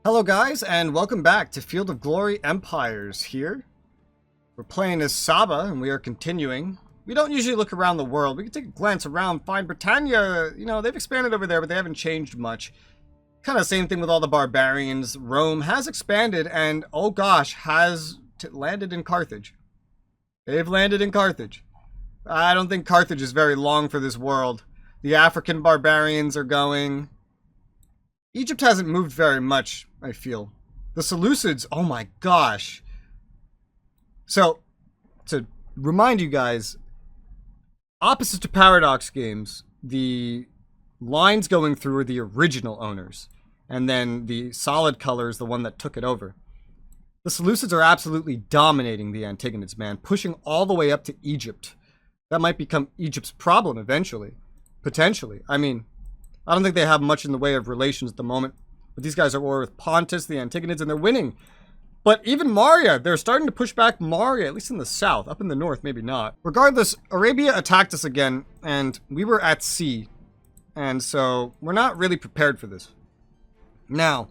Hello guys, and welcome back to Field of Glory Empires here. We're playing as Saba, and we are continuing. We don't usually look around the world. We can take a glance around, find Britannia. You know, they've expanded over there, but they haven't changed much. Kind of same thing with all the barbarians. Rome has expanded, and oh gosh, has landed in Carthage. They've landed in Carthage. I don't think Carthage is very long for this world. The African barbarians are going. Egypt hasn't moved very much, I feel. The Seleucids, oh my gosh. So, to remind you guys, opposite to Paradox games, the lines going through are the original owners. And then the solid color is the one that took it over. The Seleucids are absolutely dominating the Antigonids, man. Pushing all the way up to Egypt. That might become Egypt's problem eventually. Potentially. I mean, I don't think they have much in the way of relations at the moment. But these guys are at war with Pontus, the Antigonids, and they're winning. But even Maria, they're starting to push back Maria, at least in the south. Up in the north, maybe not. Regardless, Arabia attacked us again, and we were at sea. And so, we're not really prepared for this. Now,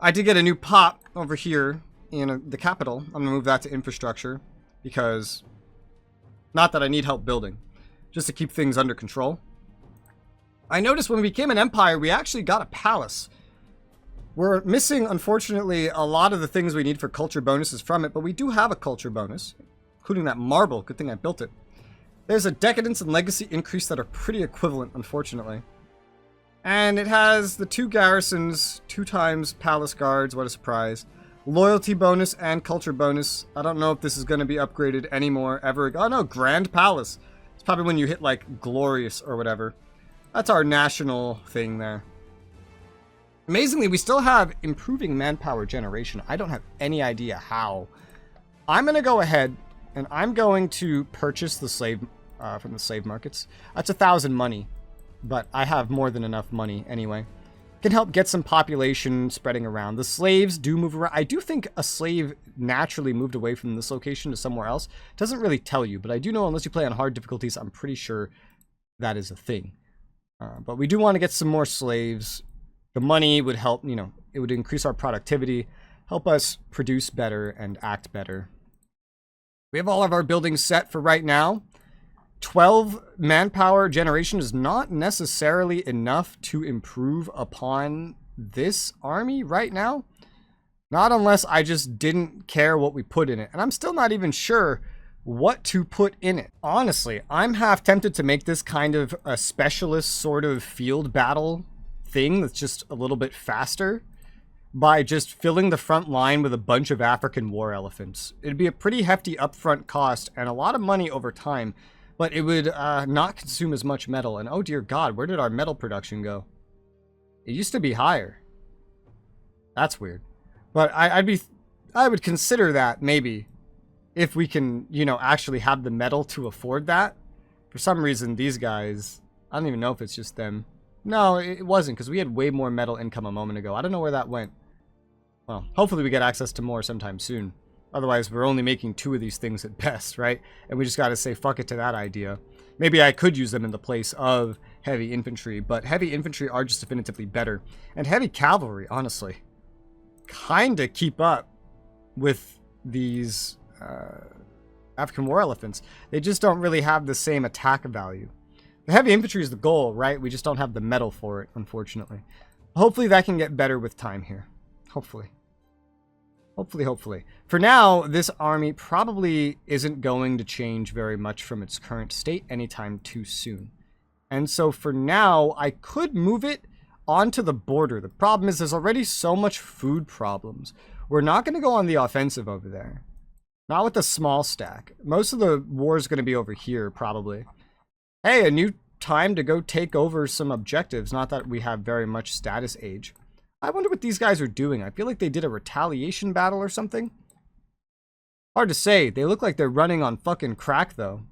I did get a new pop over here in the capital. I'm going to move that to infrastructure. Because, not that I need help building. Just to keep things under control. I noticed when we became an empire, we actually got a palace. We're missing, unfortunately, a lot of the things we need for culture bonuses from it, but we do have a culture bonus, including that marble. Good thing I built it. There's a decadence and legacy increase that are pretty equivalent, unfortunately. And it has the 2 garrisons, 2 times palace guards, what a surprise. Loyalty bonus and culture bonus. I don't know if this is going to be upgraded anymore, ever. Oh no, Grand Palace. It's probably when you hit, like, Glorious or whatever. That's our national thing there. Amazingly, we still have improving manpower generation. I don't have any idea how. I'm going to go ahead and I'm going to purchase the slave from the slave markets. That's 1,000 money, but I have more than enough money anyway. Can help get some population spreading around. The slaves do move around. I do think a slave naturally moved away from this location to somewhere else. It doesn't really tell you, but I do know unless you play on hard difficulties, I'm pretty sure that is a thing. But we do want to get some more slaves. The money would help, you know, it would increase our productivity, help us produce better and act better. We have all of our buildings set for right now. 12 manpower generation is not necessarily enough to improve upon this army right now. Not unless I just didn't care what we put in it. And I'm still not even sure what to put in it. Honestly, I'm half tempted to make this kind of a specialist sort of field battle thing that's just a little bit faster by just filling the front line with a bunch of African war elephants. It'd be a pretty hefty upfront cost and a lot of money over time, but it would not consume as much metal. And oh dear God, where did our metal production go? It used to be higher. That's weird. But I would consider that maybe. If we can, you know, actually have the metal to afford that. For some reason, these guys, I don't even know if it's just them. No, it wasn't, because we had way more metal income a moment ago. I don't know where that went. Well, hopefully we get access to more sometime soon. Otherwise, we're only making 2 of these things at best, right? And we just got to say fuck it to that idea. Maybe I could use them in the place of heavy infantry, but heavy infantry are just definitively better. And heavy cavalry, honestly, kind of keep up with these African war elephants. They just don't really have the same attack value. The heavy infantry is the goal, right? We just don't have the metal for it, unfortunately. Hopefully that can get better with time here. Hopefully. Hopefully. For now, this army probably isn't going to change very much from its current state anytime too soon. And so for now, I could move it onto the border. The problem is there's already so much food problems. We're not going to go on the offensive over there. Not with the small stack. Most of the war is going to be over here, probably. Hey, a new time to go take over some objectives. Not that we have very much status age. I wonder what these guys are doing. I feel like they did a retaliation battle or something. Hard to say. They look like they're running on fucking crack, though.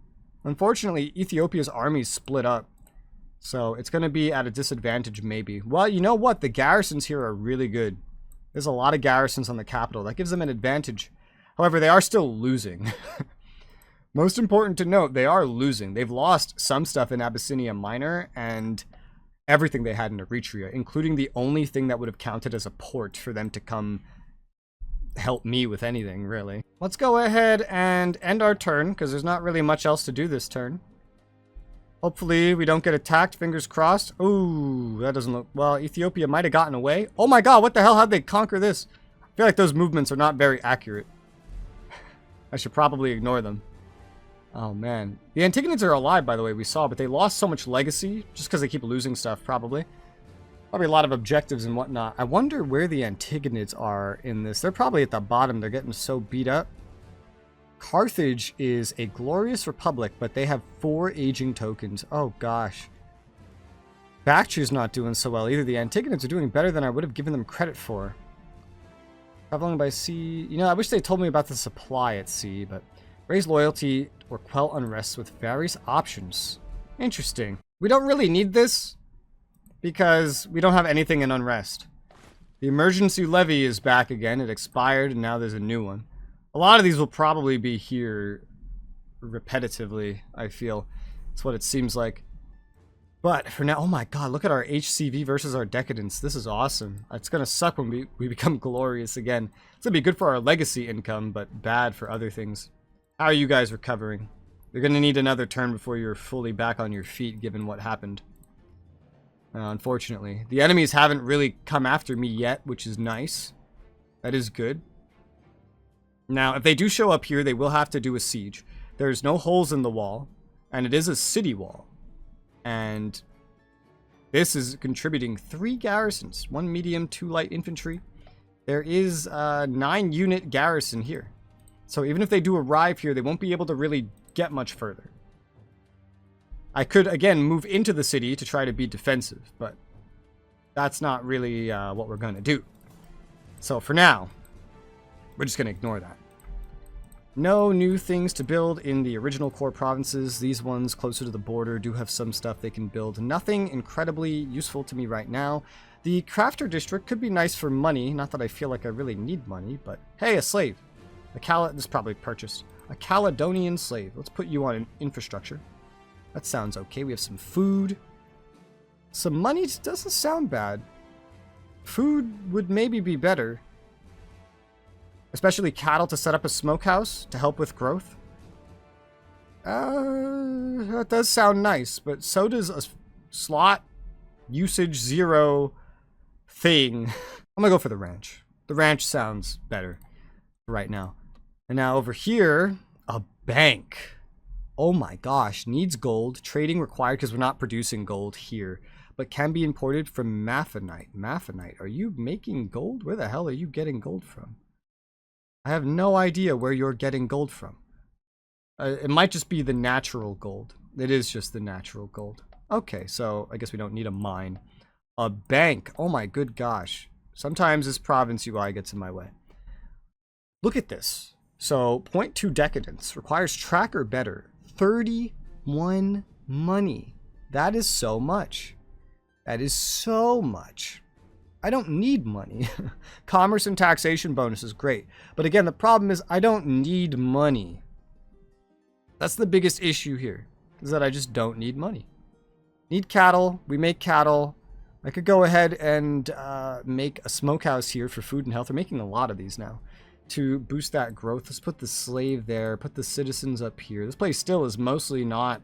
Unfortunately, Ethiopia's army split up. So it's going to be at a disadvantage, maybe. Well, you know what? The garrisons here are really good. There's a lot of garrisons on the capital. That gives them an advantage. However, they are still losing. Most important to note, they are losing. They've lost some stuff in Abyssinia Minor, and everything they had in Eritrea, including the only thing that would have counted as a port for them to come help me with anything, really. Let's go ahead and end our turn, because there's not really much else to do this turn. Hopefully we don't get attacked, fingers crossed. Ooh, that doesn't look... Well, Ethiopia might have gotten away. Oh my god, what the hell? How'd they conquer this? I feel like those movements are not very accurate. I should probably ignore them. Oh, man. The Antigonids are alive, by the way, we saw, but they lost so much legacy, just because they keep losing stuff, probably. Probably a lot of objectives and whatnot. I wonder where the Antigonids are in this. They're probably at the bottom. They're getting so beat up. Carthage is a glorious republic, but they have 4 aging tokens. Oh, gosh. Bactria's not doing so well either. The Antigonids are doing better than I would have given them credit for. Traveling by sea. You know, I wish they told me about the supply at sea, but raise loyalty or quell unrest with various options. Interesting. We don't really need this because we don't have anything in unrest. The emergency levy is back again. It expired and now there's a new one. A lot of these will probably be here repetitively, I feel. That's what it seems like. But for now, oh my god, look at our HCV versus our decadence. This is awesome. It's going to suck when we become glorious again. It's going to be good for our legacy income, but bad for other things. How are you guys recovering? You're going to need another turn before you're fully back on your feet, given what happened. Unfortunately. The enemies haven't really come after me yet, which is nice. That is good. Now, if they do show up here, they will have to do a siege. There's no holes in the wall, and it is a city wall. And this is contributing 3 garrisons. 1 medium, 2 light infantry. There is a 9-unit garrison here. So even if they do arrive here, they won't be able to really get much further. I could, again, move into the city to try to be defensive, but that's not really what we're going to do. So for now, we're just going to ignore that. No new things to build in the original core provinces. These ones closer to the border do have some stuff they can build. Nothing incredibly useful to me right now. The crafter district could be nice for money. Not that I feel like I really need money, but hey, a slave. This is probably purchased. A Caledonian slave. Let's put you on infrastructure. That sounds okay. We have some food. Some money doesn't sound bad. Food would maybe be better. Especially cattle to set up a smokehouse to help with growth. That does sound nice, but so does a slot usage 0 thing. I'm gonna go for the ranch. The ranch sounds better right now. And now over here, a bank. Oh my gosh, needs gold. Trading required because we're not producing gold here, but can be imported from Maphanite. Maphanite, are you making gold? Where the hell are you getting gold from? I have no idea where you're getting gold from. It might just be the natural gold. It is just the natural gold. Okay, so I guess we don't need a mine. A bank. Oh my good gosh. Sometimes this province UI gets in my way. Look at this. So 0.2 decadence requires tracker better. 31 money. That is so much. That is so much. I don't need money. Commerce and taxation bonus is great. But again, the problem is I don't need money. That's the biggest issue here, is that I just don't need money. Need cattle. We make cattle. I could go ahead and make a smokehouse here for food and health. We're making a lot of these now to boost that growth. Let's put the slave there. Put the citizens up here. This place still is mostly not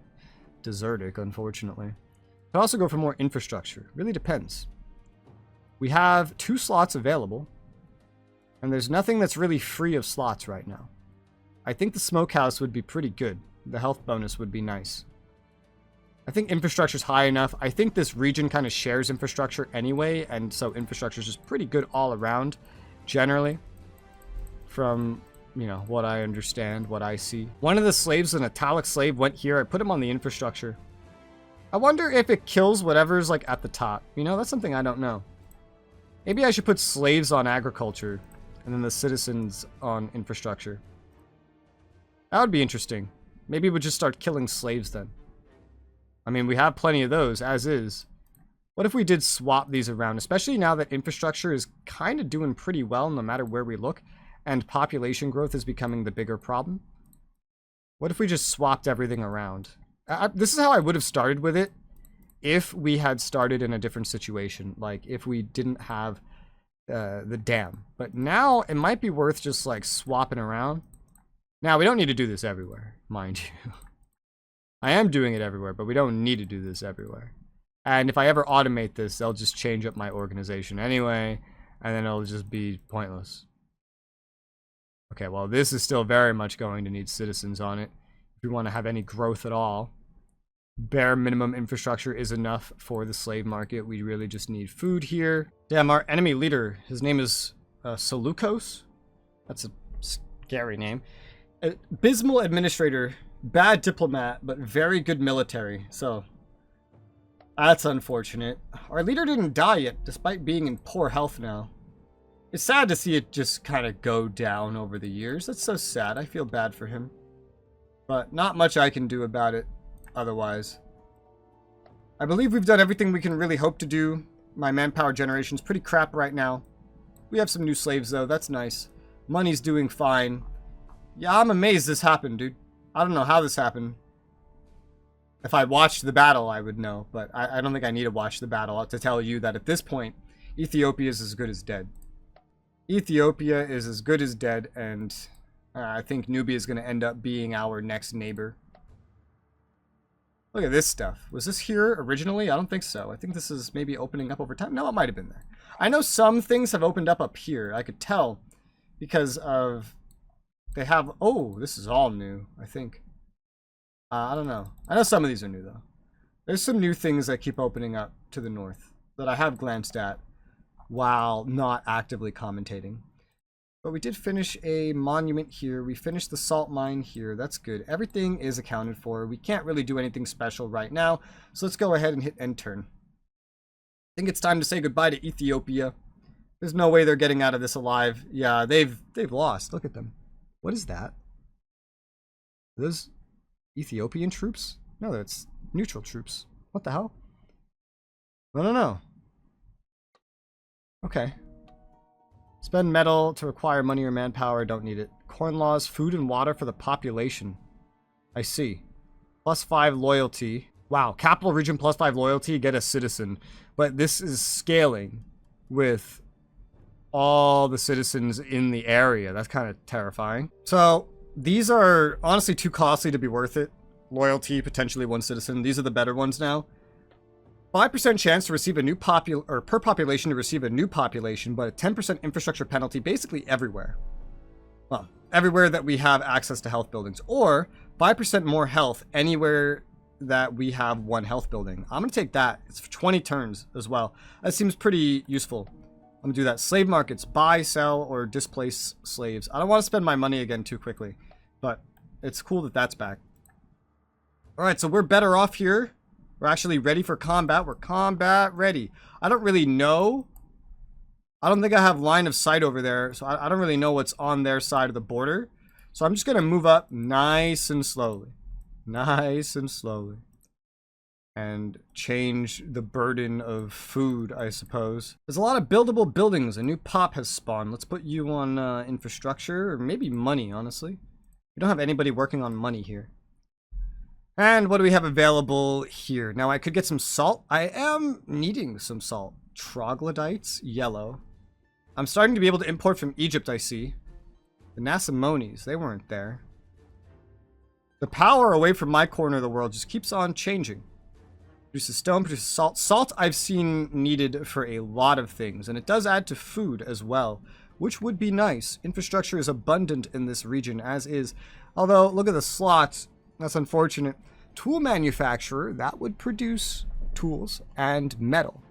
desertic, unfortunately. Could also go for more infrastructure. Really depends. We have 2 slots available, and there's nothing that's really free of slots right now. I think the smokehouse would be pretty good. The health bonus would be nice. I think infrastructure's high enough. I think this region kind of shares infrastructure anyway, and so infrastructure is just pretty good all around, generally, from, you know, what I understand, what I see. One of the slaves, an italic slave, went here. I put him on the infrastructure. I wonder if it kills whatever's, like, at the top. You know, that's something I don't know. Maybe I should put slaves on agriculture and then the citizens on infrastructure. That would be interesting. Maybe we'll just start killing slaves then. I mean, we have plenty of those, as is. What if we did swap these around, especially now that infrastructure is kind of doing pretty well no matter where we look, and population growth is becoming the bigger problem? What if we just swapped everything around? This is how I would have started with it if we had started in a different situation, like if we didn't have the dam. But now it might be worth just like swapping around. Now we don't need to do this everywhere, mind you. I am doing it everywhere, but we don't need to do this everywhere. And if I ever automate this, they'll just change up my organization anyway, and then it'll just be pointless. Okay, well, this is still very much going to need citizens on it if we want to have any growth at all. Bare minimum infrastructure is enough for the slave market. We really just need food here. Damn, our enemy leader, his name is Seleucos. That's a scary name. Abysmal administrator, bad diplomat, but very good military. So that's unfortunate. Our leader didn't die yet, despite being in poor health now. It's sad to see it just kind of go down over the years. That's so sad. I feel bad for him. But not much I can do about it otherwise. I believe we've done everything we can really hope to do. My manpower generation's pretty crap right now. We have some new slaves though. That's nice. Money's doing fine. Yeah, I'm amazed this happened, dude. I don't know how this happened. If I watched the battle, I would know. But I don't think I need to watch the battle to tell you that at this point, Ethiopia is as good as dead. Ethiopia is as good as dead, and I think Nubia is going to end up being our next neighbor. Look at this stuff. Was this here originally? I don't think so. I think this is maybe opening up over time. No, it might have been there. I know some things have opened up here. I could tell because of... They have... Oh, this is all new, I think. I don't know. I know some of these are new, though. There's some new things that keep opening up to the north that I have glanced at while not actively commentating. But we did finish a monument here. We finished the salt mine here. That's good. Everything is accounted for. We can't really do anything special right now. So let's go ahead and hit end turn. I think it's time to say goodbye to Ethiopia. There's no way they're getting out of this alive. Yeah, they've lost. Look at them. What is that? Are those Ethiopian troops? No, that's neutral troops. What the hell? I don't know. Okay. Spend metal to acquire money or manpower. Don't need it. Corn laws, food and water for the population. I see. +5 loyalty. Wow. Capital region +5 loyalty. Get a citizen. But this is scaling with all the citizens in the area. That's kind of terrifying. So these are honestly too costly to be worth it. Loyalty, potentially 1 citizen. These are the better ones now. 5% chance to receive a new per population to receive a new population, but a 10% infrastructure penalty basically everywhere. Well, everywhere that we have access to health buildings. Or 5% more health anywhere that we have 1 health building. I'm going to take that. It's for 20 turns as well. That seems pretty useful. I'm going to do that. Slave markets. Buy, sell, or displace slaves. I don't want to spend my money again too quickly, but it's cool that that's back. Alright, so we're better off here. We're actually ready for combat. We're combat ready. I don't really know. I don't think I have line of sight over there, so I don't really know what's on their side of the border. So I'm just going to move up nice and slowly. Nice and slowly. And change the burden of food, I suppose. There's a lot of buildable buildings. A new pop has spawned. Let's put you on infrastructure, or maybe money, honestly. We don't have anybody working on money here. And what do we have available here? Now, I could get some salt. I am needing some salt. Troglodytes, yellow. I'm starting to be able to import from Egypt, I see. The Nasamones, they weren't there. The power away from my corner of the world just keeps on changing. Produces stone, produces salt. Salt I've seen needed for a lot of things, and it does add to food as well, which would be nice. Infrastructure is abundant in this region, as is. Although, look at the slots. That's unfortunate. Tool manufacturer, that would produce tools and metal.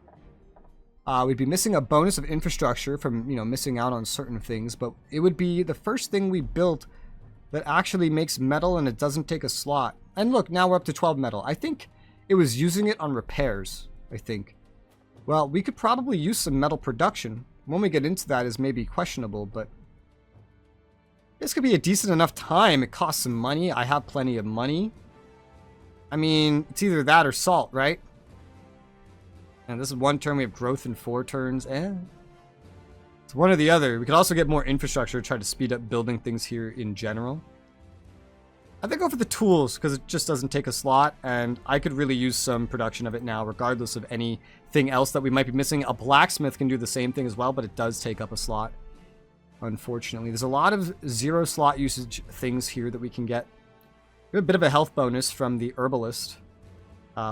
We'd be missing a bonus of infrastructure from, missing out on certain things, but it would be the first thing we built that actually makes metal and it doesn't take a slot. And look, now we're up to 12 metal. I think it was using it on repairs, I think. Well, we could probably use some metal production. When we get into that is maybe questionable, but this could be a decent enough time. It costs some money. I have plenty of money. I mean, it's either that or salt, right? And this is 1 turn. We have growth in 4 turns. It's one or the other. We could also get more infrastructure to try to speed up building things here in general. I think go for the tools, because it just doesn't take a slot, and I could really use some production of it now, regardless of anything else that we might be missing. A blacksmith can do the same thing as well, but it does take up a slot, unfortunately. There's a lot of 0 slot usage things here that we can get. We have a bit of a health bonus from the herbalist.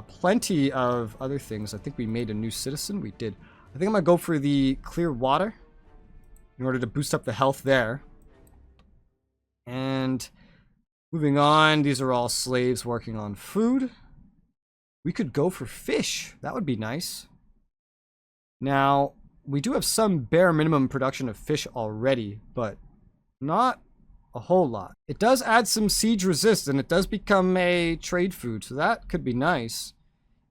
Plenty of other things. I think we made a new citizen. We did. I think I'm going to go for the clear water in order to boost up the health there. And moving on, these are all slaves working on food. We could go for fish. That would be nice. Now, we do have some bare minimum production of fish already, but not a whole lot. It does add some siege resist, and it does become a trade food, so that could be nice.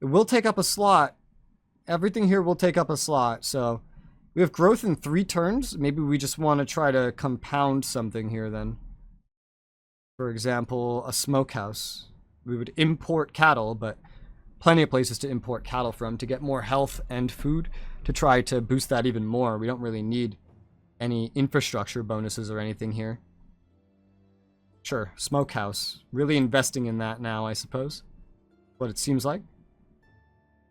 It will take up a slot. Everything here will take up a slot, so we have growth in 3 turns. Maybe we just want to try to compound something here then. For example, a smokehouse. We would import cattle, but plenty of places to import cattle from to get more health and food to try to boost that even more. We don't really need any infrastructure bonuses or anything here. Sure, smokehouse. Really investing in that now, I suppose. What it seems like.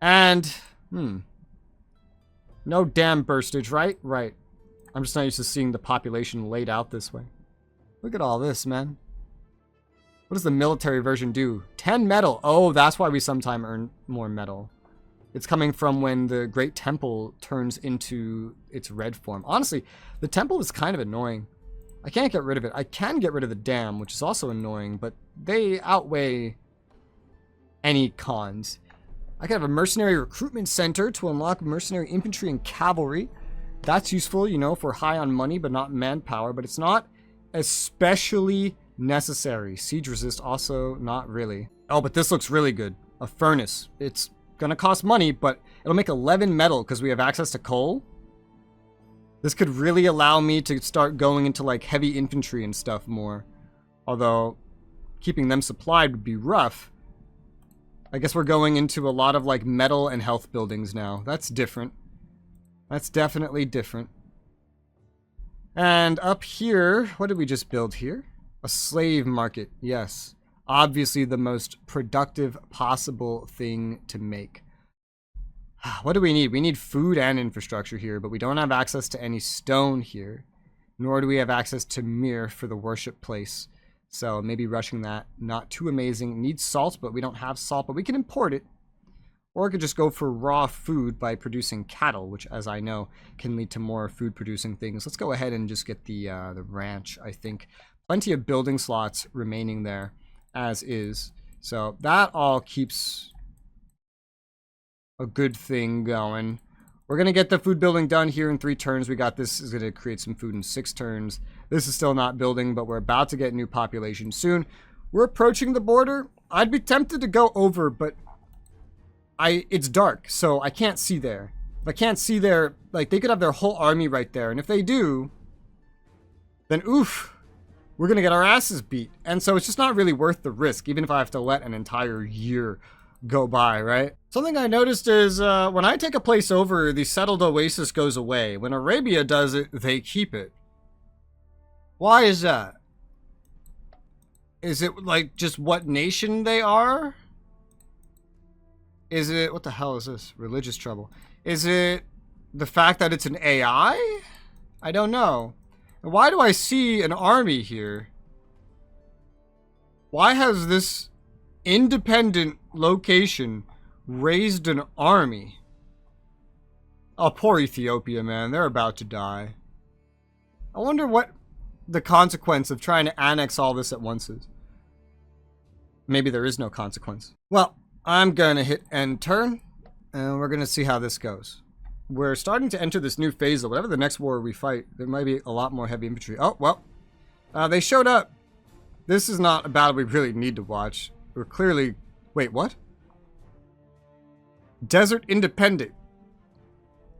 And, no dam burstage, right? Right. I'm just not used to seeing the population laid out this way. Look at all this, man. What does the military version do? 10 metal. Oh, that's why we sometime earn more metal. It's coming from when the Great Temple turns into its red form. Honestly, the temple is kind of annoying. I can't get rid of it. I can get rid of the dam, which is also annoying, but they outweigh any cons. I can have a mercenary recruitment center to unlock mercenary infantry and cavalry. That's useful, you know, if we're high on money but not manpower, but it's not especially necessary. Siege resist also not really. Oh, but this looks really good. A furnace. It's gonna cost money, but it'll make 11 metal because we have access to coal. This could really allow me to start going into like heavy infantry and stuff more. Although keeping them supplied would be rough. I guess we're going into a lot of like metal and health buildings now. That's different. That's definitely different. And up here, what did we just build here? A slave market, yes. Obviously the most productive possible thing to make. What do we need? We need food and infrastructure here, but we don't have access to any stone here. Nor do we have access to myrrh for the worship place. So maybe rushing that, not too amazing. Needs salt, but we don't have salt, but we can import it. Or I could just go for raw food by producing cattle, which, as I know, can lead to more food-producing things. Let's go ahead and just get the ranch, I think. Plenty of building slots remaining there, as is. So that all keeps a good thing going. We're going to get the food building done here in 3 turns. We got this is going to create some food in 6 turns. This is still not building, but we're about to get new population soon. We're approaching the border. I'd be tempted to go over, but it's dark, so I can't see there. If I can't see there, like, they could have their whole army right there. And if they do, then oof, we're going to get our asses beat. And so it's just not really worth the risk, even if I have to let an entire year go by, right? Something I noticed is when I take a place over, the settled oasis goes away. When Arabia does it, they keep it. Why is that? Is it like just what nation they are? Is it, what the hell is this? Religious trouble. Is it the fact that it's an AI? I don't know. Why do I see an army here? Why has this independent location raised an army? Oh, poor Ethiopia, man. They're about to die. I wonder what the consequence of trying to annex all this at once is. Maybe there is no consequence. Well, I'm gonna hit end turn, and we're gonna see how this goes. We're starting to enter this new phase of whatever the next war we fight. There might be a lot more heavy infantry. Oh, well. They showed up. This is not a battle we really need to watch. We're clearly... Wait, what? Desert Independent.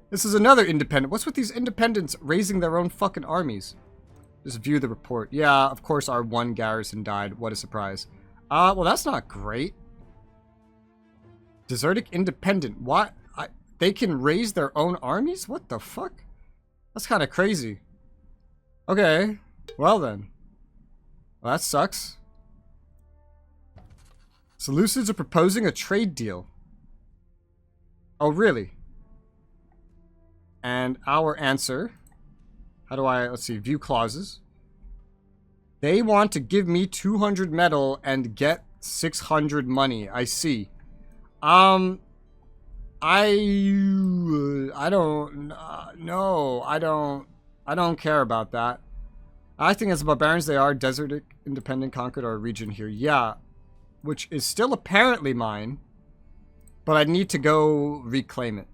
This is another independent. What's with these independents raising their own fucking armies? Just view the report. Yeah, of course our one garrison died. What a surprise. Well, that's not great. Desertic Independent. What? They can raise their own armies? What the fuck? That's kind of crazy. Okay. Well then. Well, that sucks. Seleucids are proposing a trade deal. Oh, really? And our answer... How do I... Let's see. View clauses. They want to give me 200 metal and get 600 money. I see. I don't... no, I don't care about that. I think as the barbarians they are, desert independent conquered our region here. Yeah. Which is still apparently mine. But I need to go reclaim it.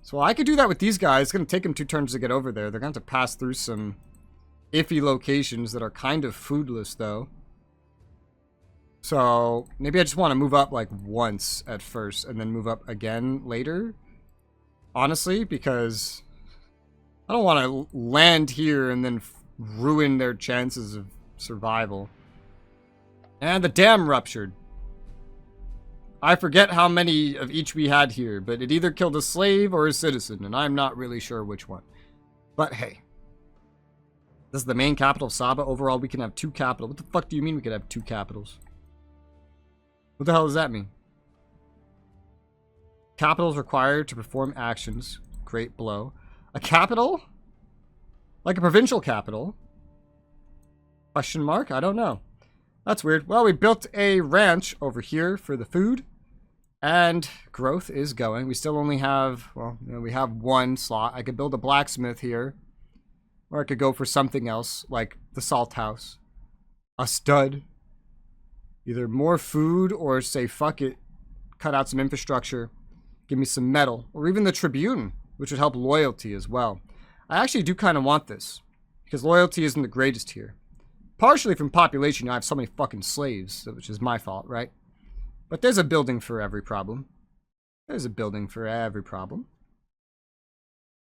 So I could do that with these guys. It's going to take them 2 turns to get over there. They're going to have to pass through some iffy locations that are kind of foodless, though. So maybe I just want to move up like once at first and then move up again later. Honestly, because I don't want to land here and then ruin their chances of survival. And the dam ruptured. I forget how many of each we had here, but it either killed a slave or a citizen, and I'm not really sure which one. But hey. This is the main capital of Saba. Overall, we can have 2 capitals. What the fuck do you mean we could have 2 capitals? What the hell does that mean? Capitals required to perform actions. Great blow. A capital? Like a provincial capital? Question mark? I don't know. That's weird. Well, we built a ranch over here for the food. And growth is going. We still only have, well, you know, we have 1 slot. I could build a blacksmith here. Or I could go for something else, like the salt house. A stud. Either more food or say, fuck it. Cut out some infrastructure. Give me some metal. Or even the tribune, which would help loyalty as well. I actually do kind of want this. Because loyalty isn't the greatest here. Partially from population, I have so many fucking slaves, which is my fault, right? But there's a building for every problem. There's a building for every problem.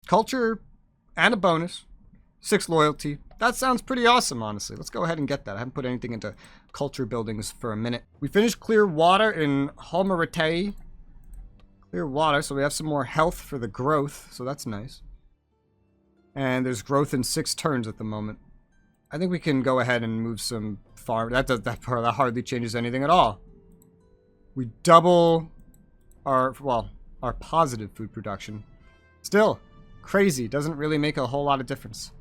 Culture and a bonus. 6 loyalty. That sounds pretty awesome, honestly. Let's go ahead and get that. I haven't put anything into culture buildings for a minute. We finished clear water in Konglomerat. Clear water, so we have some more health for the growth, so that's nice. And there's growth in 6 turns at the moment. I think we can go ahead and move some farm. That hardly changes anything at all. We double our positive food production. Still, crazy. Doesn't really make a whole lot of difference.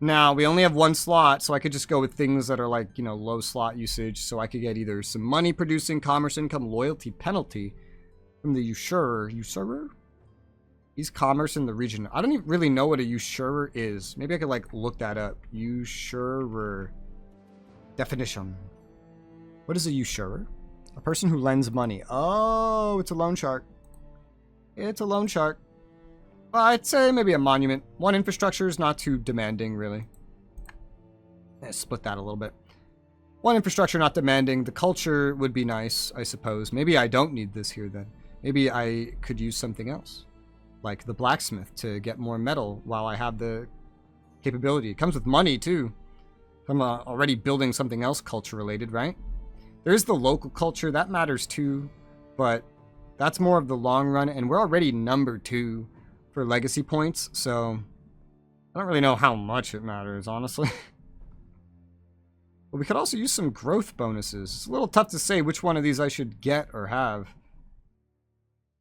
Now, we only have 1 slot, so I could just go with things that are like, you know, low slot usage. So I could get either some money producing, commerce income, loyalty penalty from the usurer. Usurer? He's commerce in the region. I don't even really know what a usurer is. Maybe I could like look that up. Usurer. Definition. What is a usurer? A person who lends money. Oh, it's a loan shark. It's a loan shark. I'd say maybe a monument. 1 infrastructure is not too demanding, really. Let's split that a little bit. 1 infrastructure, not demanding. The culture would be nice, I suppose. Maybe I don't need this here, then. Maybe I could use something else. Like the blacksmith to get more metal while I have the capability. It comes with money, too. I'm already building something else culture-related, right? There's the local culture. That matters, too. But that's more of the long run. And we're already number 2 for legacy points. So I don't really know how much it matters, honestly. But we could also use some growth bonuses. It's a little tough to say which one of these I should get or have.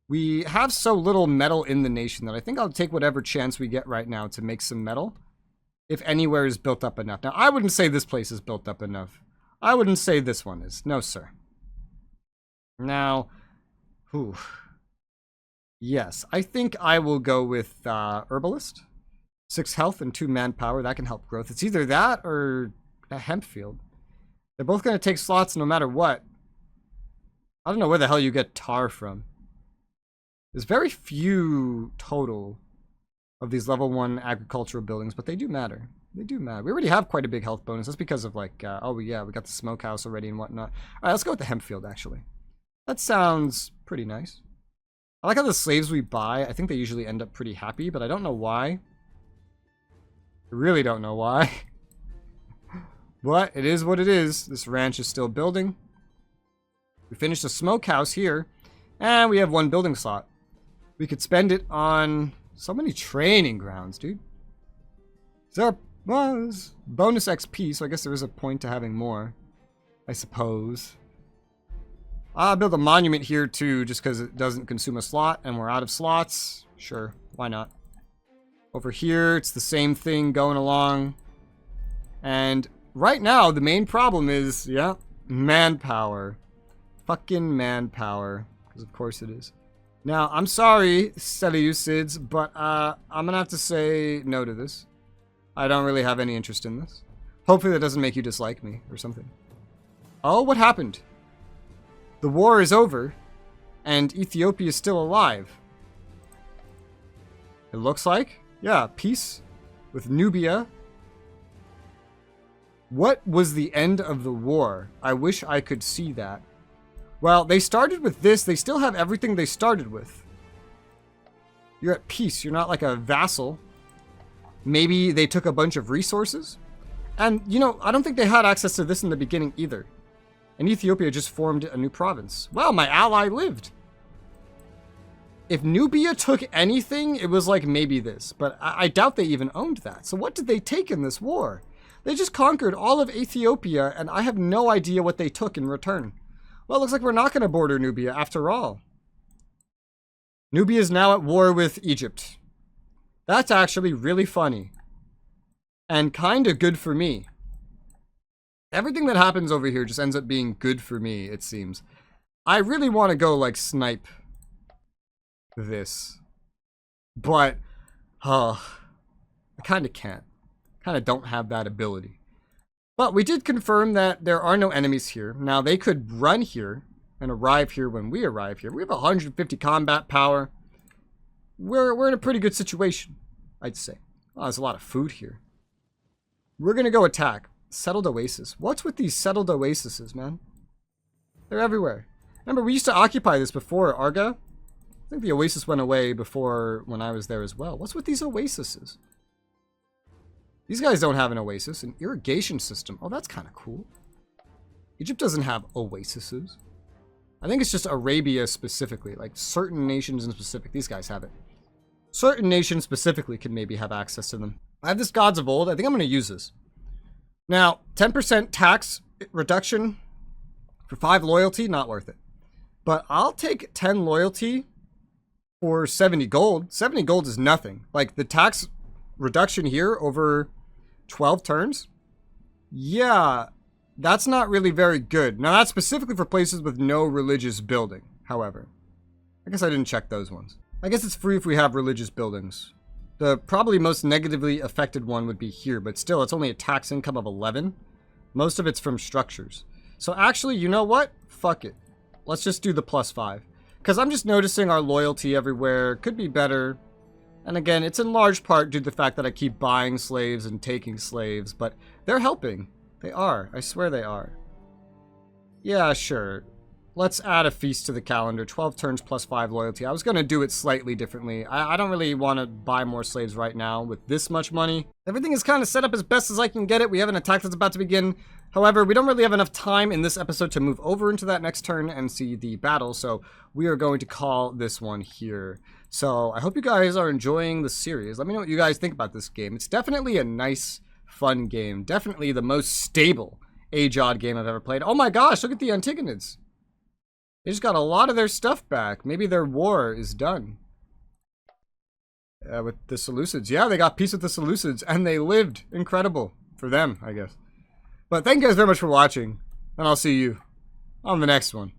We have so little metal in the nation that I think I'll take whatever chance we get right now to make some metal. If anywhere is built up enough. Now, I wouldn't say this place is built up enough. I wouldn't say this one is. No, sir. Now, yes, I think I will go with Herbalist. 6 health and 2 manpower. That can help growth. It's either that or a hemp field. They're both going to take slots no matter what. I don't know where the hell you get tar from. There's very few total of these level 1 agricultural buildings, but they do matter. They do matter. We already have quite a big health bonus. That's because of like, oh yeah, we got the smokehouse already and whatnot. All right, let's go with the hemp field, actually. That sounds pretty nice. I like how the slaves we buy, I think they usually end up pretty happy, but I don't know why. I really don't know why. But it is what it is. This ranch is still building. We finished a smokehouse here, and we have 1 building slot. We could spend it on so many training grounds, dude. There was bonus XP, so I guess there is a point to having more, I suppose. I'll build a monument here too, just because it doesn't consume a slot, and we're out of slots. Sure, why not? Over here, it's the same thing going along. And right now, the main problem is, yeah, manpower. Fucking manpower. Because of course it is. Now, I'm sorry, Seleucids, but I'm gonna have to say no to this. I don't really have any interest in this. Hopefully that doesn't make you dislike me or something. Oh, what happened? The war is over, and Ethiopia is still alive. It looks like. Yeah, peace with Nubia. What was the end of the war? I wish I could see that. Well, they started with this. They still have everything they started with. You're at peace. You're not like a vassal. Maybe they took a bunch of resources. And, you know, I don't think they had access to this in the beginning either. And Ethiopia just formed a new province. Well, my ally lived. If Nubia took anything, it was like maybe this. But I doubt they even owned that. So what did they take in this war? They just conquered all of Ethiopia, and I have no idea what they took in return. Well, it looks like we're not going to border Nubia after all. Nubia is now at war with Egypt. That's actually really funny. And kind of good for me. Everything that happens over here just ends up being good for me, it seems. I really want to go, like, snipe this. But, I kind of can't. Kind of don't have that ability. But we did confirm that there are no enemies here. Now, they could run here and arrive here when we arrive here. We have 150 combat power. We're in a pretty good situation, I'd say. Oh, there's a lot of food here. We're going to go attack. Settled oasis. What's with these settled oases, man? They're everywhere. Remember, we used to occupy this before Arga. I think the oasis went away before when I was there as well. What's with these oases? These guys don't have an oasis. An irrigation system. Oh, that's kind of cool. Egypt doesn't have oases. I think it's just Arabia specifically. Like certain nations in specific. These guys have it. Certain nations specifically can maybe have access to them. I have this Gods of Old. I think I'm going to use this. Now, 10% tax reduction for 5 loyalty, not worth it. But I'll take 10 loyalty for 70 gold. 70 gold is nothing. Like the tax reduction here over 12 turns. Yeah, that's not really very good. Now, that's specifically for places with no religious building, however. I guess I didn't check those ones. I guess it's free if we have religious buildings. The probably most negatively affected one would be here, but still, it's only a tax income of 11. Most of it's from structures. So actually, you know what? Fuck it. Let's just do the +5. Because I'm just noticing our loyalty everywhere could be better. And again, it's in large part due to the fact that I keep buying slaves and taking slaves, but they're helping. They are. I swear they are. Yeah, sure. Let's add a feast to the calendar. 12 turns +5 loyalty. I was going to do it slightly differently. I don't really want to buy more slaves right now with this much money. Everything is kind of set up as best as I can get it. We have an attack that's about to begin. However, we don't really have enough time in this episode to move over into that next turn and see the battle. So we are going to call this one here. So I hope you guys are enjoying the series. Let me know what you guys think about this game. It's definitely a nice, fun game. Definitely the most stable Age-Odd game I've ever played. Oh my gosh, look at the Antigonids. They just got a lot of their stuff back. Maybe their war is done. With the Seleucids. Yeah, they got peace with the Seleucids, and they lived. Incredible. For them, I guess. But thank you guys very much for watching, and I'll see you on the next one.